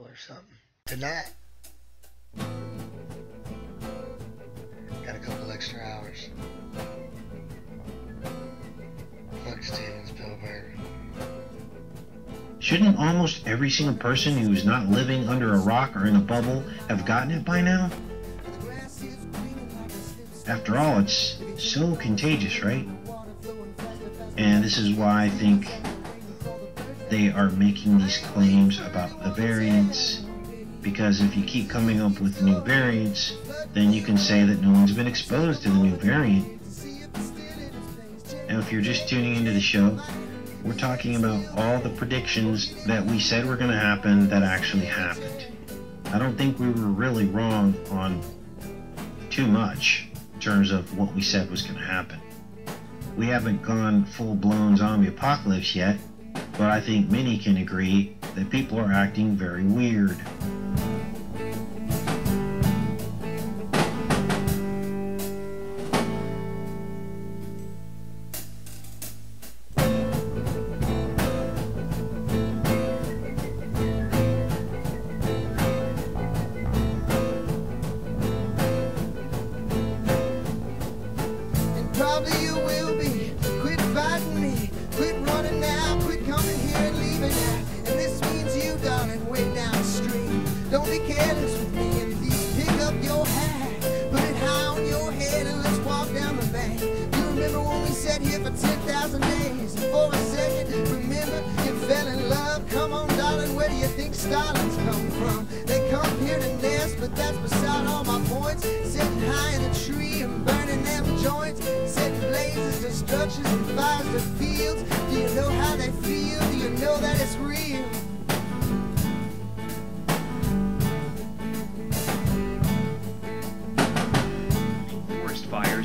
people or something. Tonight, got a couple extra hours. Fuck Steven Spielberg. Shouldn't almost every single person who's not living under a rock or in a bubble have gotten it by now? After all, it's so contagious, right? And this is why I think they are making these claims about the variants, because if you keep coming up with new variants, then you can say that no one's been exposed to the new variant. Now, if you're just tuning into the show, we're talking about all the predictions that we said were going to happen that actually happened. I don't think we were really wrong on too much in terms of what we said was going to happen. We haven't gone full-blown zombie apocalypse yet, but I think many can agree that people are acting very weird.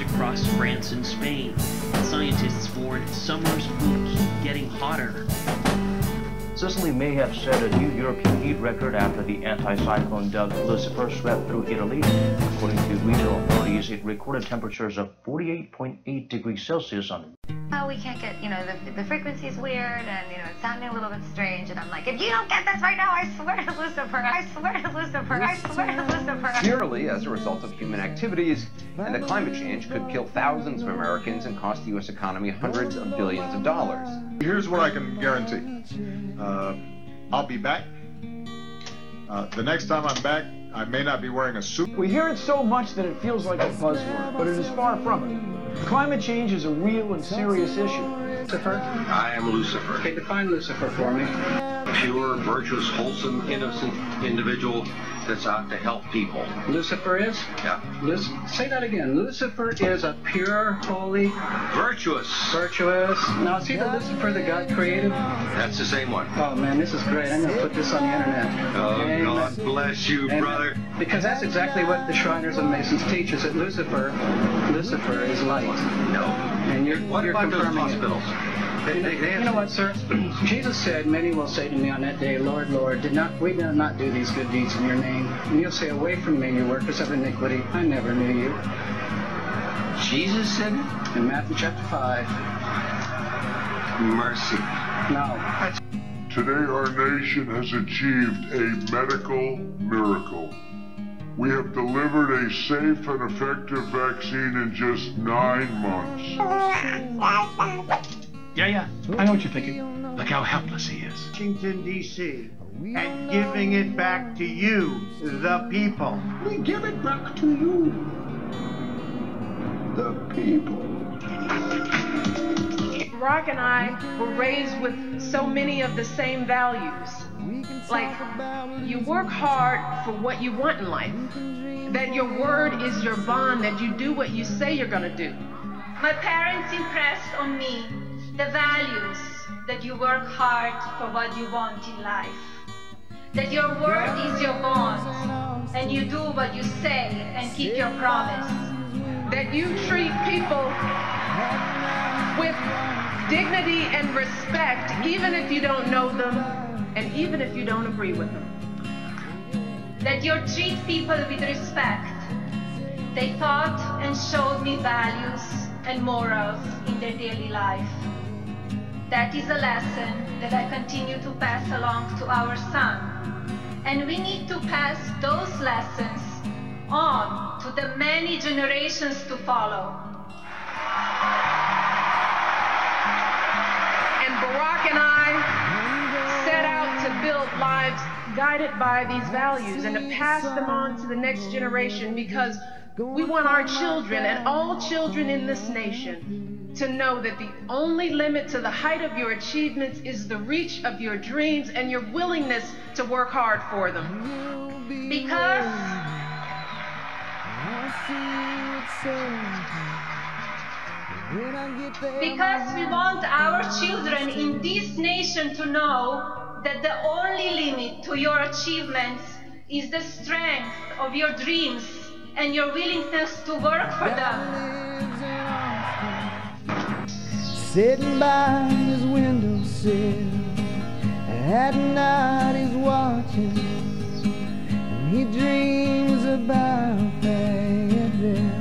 Across France and Spain. Scientists warn summers will keep getting hotter. Sicily may have set a new European heat record after the anti-cyclone Doug Lucifer swept through Italy. According to regional authorities, it recorded temperatures of 48.8 degrees Celsius on we can't get, the frequency's weird and, it's sounding a little bit strange. And I'm like, if you don't get this right now, I swear to Lucifer, I swear to Lucifer, I swear to Lucifer. Purely as a result of human activities, and the climate change could kill thousands of Americans and cost the U.S. economy hundreds of billions of dollars. Here's what I can guarantee. I'll be back. The next time I'm back, I may not be wearing a suit. We hear it so much that it feels like a buzzword, but it is far from it. Climate change is a real and serious issue. Lucifer? I am Lucifer. Okay, define Lucifer for me. Pure, virtuous, wholesome, innocent individual that's out to help people. Lucifer is? Yeah. Say that again. Lucifer is a pure, holy... Virtuous. Virtuous. Now, is he the Lucifer that God created? That's the same one. Oh, man, this is great. I'm going to put this on the internet. Oh, Amen. God bless you, brother. Because that's exactly what the Shriners and Masons teach, is that Lucifer is light. No. And you're about those hospitals? You know what, sir? Jesus said, many will say to me on that day, Lord, Lord, we did not do these good deeds in your name. And you'll say, away from me, you workers of iniquity. I never knew you. Jesus said it? In Matthew chapter 5. Mercy. No. Today our nation has achieved a medical miracle. We have delivered a safe and effective vaccine in just 9 months. Yeah, I know what you're thinking. Look how helpless he is. Washington, D.C., and giving it back to you, the people. We give it back to you, the people. Rock and I were raised with so many of the same values. Like, you work hard for what you want in life. That your word is your bond, that you do what you say you're gonna do. My parents impressed on me the values that you work hard for what you want in life. That your word is your bond, and you do what you say and keep your promise. That you treat people with dignity and respect, even if you don't know them, and even if you don't agree with them. That you treat people with respect. They taught and showed me values and morals in their daily life. That is a lesson that I continue to pass along to our son, And we need to pass those lessons on to the many generations to follow. And Barack and I set out to build lives guided by these values and to pass them on to the next generation, because we want our children and all children in this nation to know that the only limit to the height of your achievements is the reach of your dreams and your willingness to work hard for them. Because we want our children in this nation to know that the only limit to your achievements is the strength of your dreams and your willingness to work for them. Sitting by his windowsill, at night he's watching, and he dreams about Fayetteville.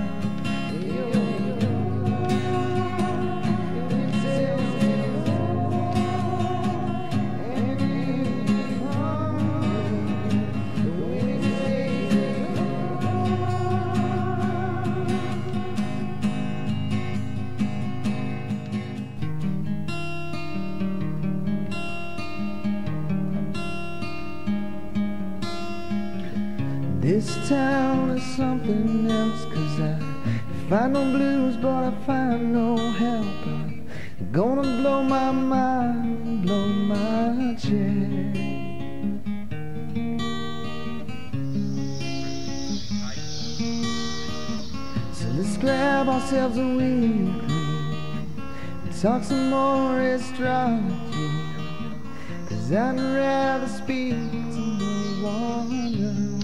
This town is something else, 'cause I find no blues, but I find no help. I'm gonna blow my mind, blow my chair. So let's grab ourselves a weekly and talk some more astrology, 'cause I'd rather speak to no one else.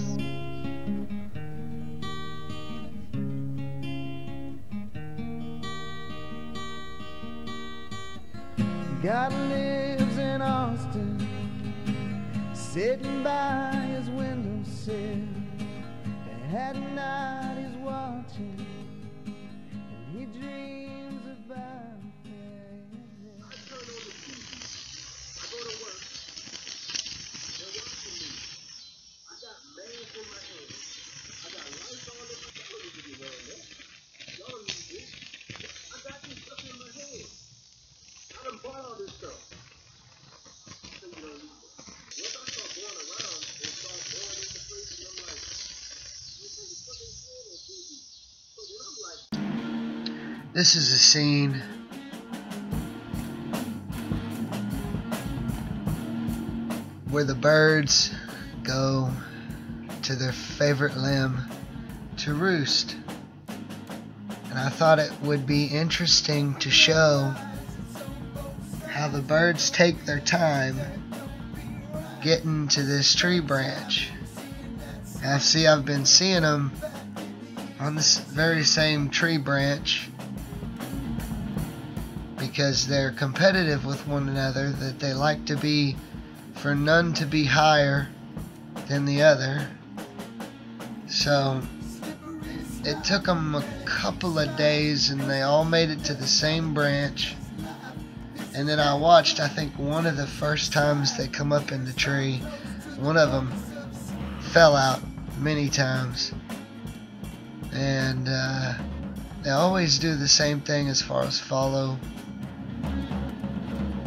God lives in Austin, sitting by his windowsill. At night he's watching, and he dreams about Fayetteville. I turn on the TV, I go to work, they're watching me. I got mail in my hand, I got lights on in my television. Y'all need this. I got this stuff in my head. I done bought all this stuff. So you don't need it. Once I start going around and start going into places, I'm like, what they saying on TV? So then I'm like, this is a scene where the birds go to their favorite limb to roost. And I thought it would be interesting to show how the birds take their time getting to this tree branch. And I've been seeing them on this very same tree branch because they're competitive with one another, that they like to be, for none to be higher than the other. So it took them a couple of days and they all made it to the same branch. And then I watched, I think one of the first times they come up in the tree, one of them fell out many times. And they always do the same thing as far as follow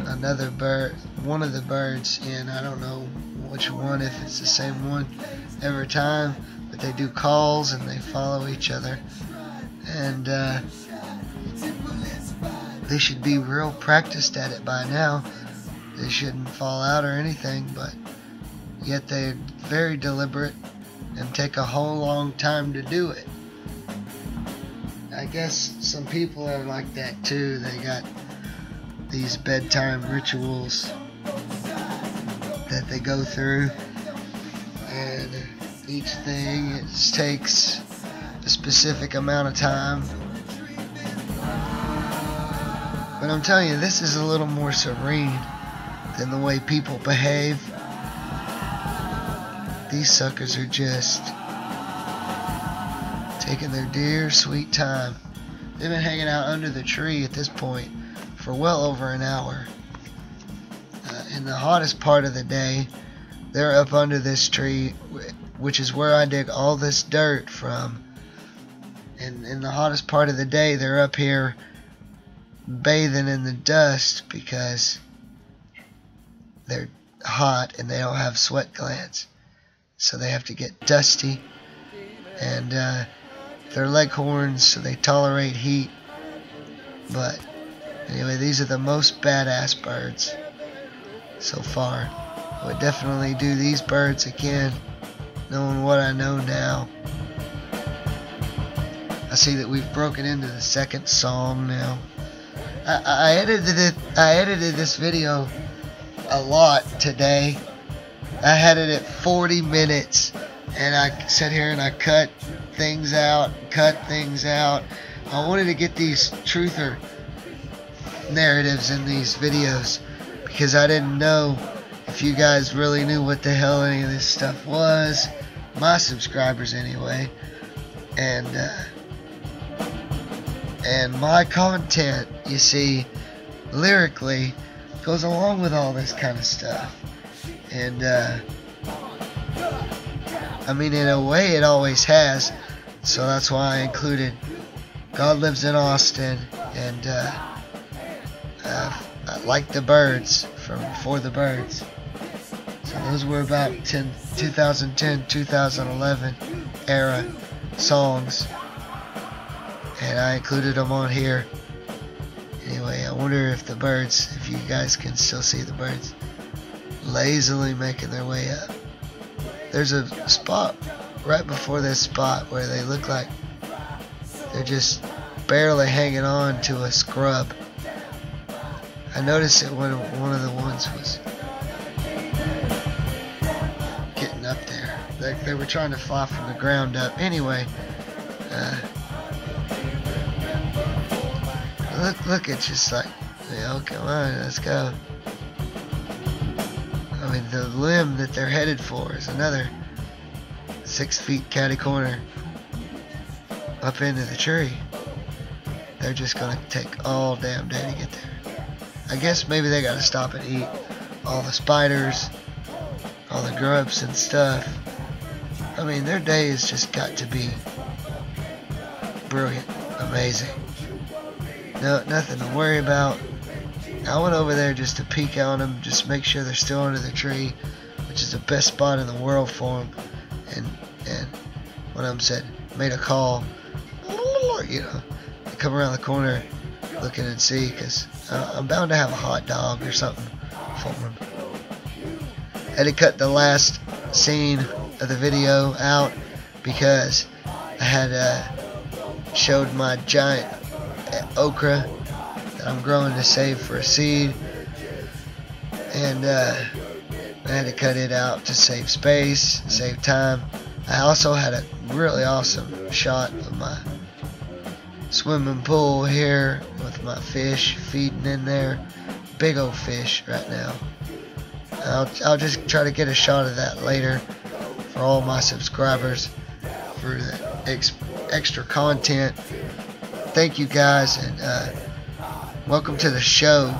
another bird, one of the birds in. I don't know which one, if it's the same one every time, but they do calls and they follow each other. And they should be real practiced at it by now. They shouldn't fall out or anything, but yet they're very deliberate and take a whole long time to do it. I guess some people are like that too. They got these bedtime rituals that they go through, and each thing takes a specific amount of time. But I'm telling you, this is a little more serene than the way people behave. These suckers are just taking their dear sweet time. They've been hanging out under the tree at this point for well over an hour. In the hottest part of the day, they're up under this tree, which is where I dig all this dirt from. And in the hottest part of the day, they're up here bathing in the dust because they're hot and they don't have sweat glands. So they have to get dusty. And they're leghorns, so they tolerate heat. But anyway, these are the most badass birds so far. I would definitely do these birds again, knowing what I know now. I see that we've broken into the second song now. I edited this video a lot today. I had it at 40 minutes, and I sat here and I cut things out. I wanted to get these truther narratives in these videos because I didn't know if you guys really knew what the hell any of this stuff was. My subscribers anyway. And my content, you see, lyrically goes along with all this kind of stuff. And I mean, in a way it always has. So that's why I included God Lives in Austin and I Like the Birds from For the Birds. So those were about 2010, 2011 era songs. And I included them on here. Anyway, I wonder if the birds, if you guys can still see the birds lazily making their way up. There's a spot right before this spot where they look like they're just barely hanging on to a scrub. I noticed it when one of the ones was getting up there. They were trying to fly from the ground up. Anyway, look, it's just like, oh, come on, let's go. I mean, the limb that they're headed for is another 6 feet catty corner up into the tree. They're just gonna take all damn day to get there. I guess maybe they gotta stop and eat all the spiders, all the grubs and stuff. I mean, their day has just got to be brilliant, amazing. No, nothing to worry about. I went over there just to peek on them, just make sure they're still under the tree, which is the best spot in the world for them. And one of them said, made a call, you know, to come around the corner looking and see, because I'm bound to have a hot dog or something for them. I had to cut the last scene of the video out because I had showed my giant okra that I'm growing to save for a seed, and I had to cut it out to save space, save time. I also had a really awesome shot of my swimming pool here with my fish feeding in there. Big old fish right now. I'll just try to get a shot of that later for all my subscribers for the extra content. Thank you guys, and welcome to the show.